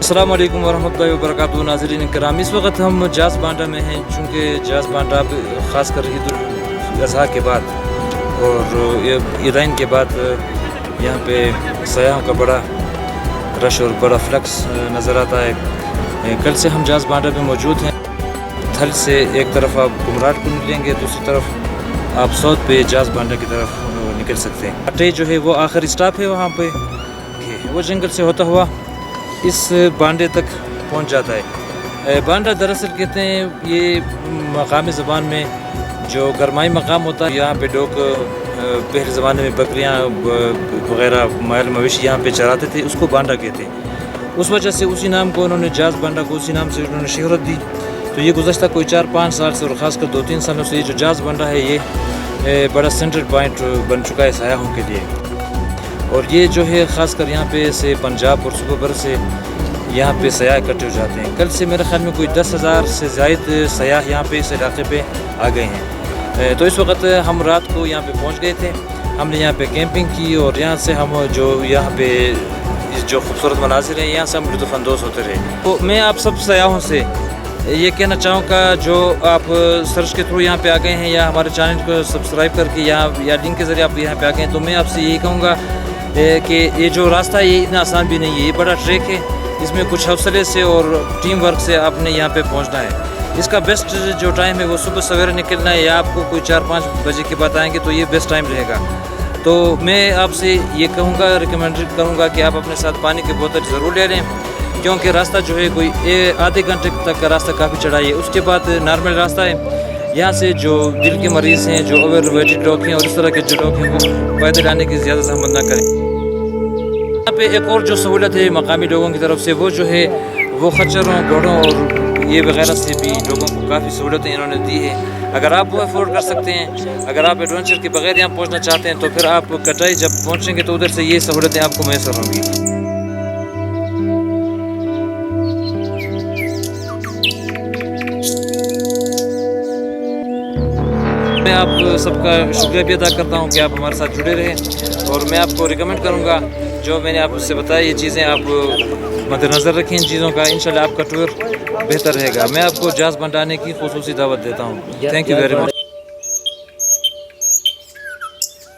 السلام علیکم ورحمۃ اللہ وبرکاتہ. ناظرین کرام، اس وقت ہم جاز بانڈا میں ہیں، چونکہ جاز بانڈا خاص کر عید الاضحیٰ کے بعد اور عیدین کے بعد یہاں پہ سیاحوں کا بڑا رش اور بڑا فلکس نظر آتا ہے. کل سے ہم جاز بانڈا میں موجود ہیں. تھل سے ایک طرف آپ کمراٹ کو نکلیں گے، دوسری طرف آپ ساؤتھ پہ جاز بانڈا کی طرف نکل سکتے ہیں. اٹے جو ہے وہ آخری اسٹاپ ہے، وہاں پہ وہ جنگل سے ہوتا ہوا اس بانڈے تک پہنچ جاتا ہے. بانڈا دراصل کہتے ہیں یہ مقامی زبان میں جو گرمائی مقام ہوتا ہے. یہاں پہ لوگ پہلے زمانے میں بکریاں وغیرہ مال مویشی یہاں پہ چراتے تھے، اس کو بانڈا کہتے ہیں. اس وجہ سے اسی نام کو انہوں نے جاز بانڈا کو اسی نام سے انہوں نے شہرت دی. تو یہ گزشتہ کوئی 4-5 سال سے اور خاص کر 2-3 سالوں سے یہ جو جاز بانڈا ہے یہ بڑا سینٹرل پوائنٹ بن چکا ہے سیاحوں کے لیے. اور یہ جو ہے خاص کر یہاں پہ سے پنجاب اور صوبہ بھر سے یہاں پہ سیاح اکٹھے ہو جاتے ہیں. کل سے میرے خیال میں کوئی 10,000 سے زائد سیاح یہاں پہ اس علاقے پہ آ گئے ہیں. تو اس وقت ہم رات کو یہاں پہ پہنچ گئے تھے. ہم نے یہاں پہ کیمپنگ کی اور یہاں سے ہم جو یہاں پہ جو خوبصورت مناظر ہیں یہاں سے ہم لطف اندوز ہوتے رہے. تو میں آپ سب سیاحوں سے یہ کہنا چاہوں گا جو آپ سرچ کے تھرو یہاں پہ آ گئے ہیں یا ہمارے چینل کو سبسکرائب کر کے یا لنک کے ذریعے آپ یہاں پہ آ گئے ہیں، تو میں آپ سے یہی کہوں گا کہ یہ جو راستہ ہے یہ اتنا آسان بھی نہیں ہے. یہ بڑا ٹریک ہے، اس میں کچھ حوصلے سے اور ٹیم ورک سے آپ نے یہاں پہ پہنچنا ہے. اس کا بیسٹ جو ٹائم ہے وہ صبح سویرے نکلنا ہے، یا آپ کو کوئی 4-5 بجے کے بعد آئیں گے تو یہ بیسٹ ٹائم رہے گا. تو میں آپ سے یہ کہوں گا، ریکمینڈ کروں گا کہ آپ اپنے ساتھ پانی کی بوتل ضرور لے لیں، کیونکہ راستہ جو ہے کوئی آدھے گھنٹے تک کا راستہ کافی چڑھائی ہے. اس کے بعد نارمل راستہ ہے. یہاں سے جو دل کے مریض ہیں، جو اوور ویٹڈ لوگ ہیں اور اس طرح کے جو لوگ ہیں وہ پیدل آنے کی زیادہ زحمت نہ کریں. یہاں پہ ایک اور جو سہولت ہے مقامی لوگوں کی طرف سے وہ جو ہے وہ خچروں، گھوڑوں اور یہ وغیرہ سے بھی لوگوں کو کافی سہولتیں انہوں نے دی ہے. اگر آپ وہ افورڈ کر سکتے ہیں، اگر آپ ایڈونچر کے بغیر یہاں پہنچنا چاہتے ہیں تو پھر آپ کٹائی جب پہنچیں گے تو ادھر سے یہ سہولتیں آپ کو میسر ہوں گی. میں آپ سب کا شکریہ بھی ادا کرتا ہوں کہ آپ ہمارے ساتھ جڑے رہے، اور میں آپ کو ریکمینڈ کروں گا جو میں نے آپ سے بتایا یہ چیزیں آپ مد نظر رکھیں ان چیزوں کا. انشاءاللہ آپ کا ٹور بہتر رہے گا. میں آپ کو جاز بانڈا آنے کی خصوصی دعوت دیتا ہوں. Thank you very much.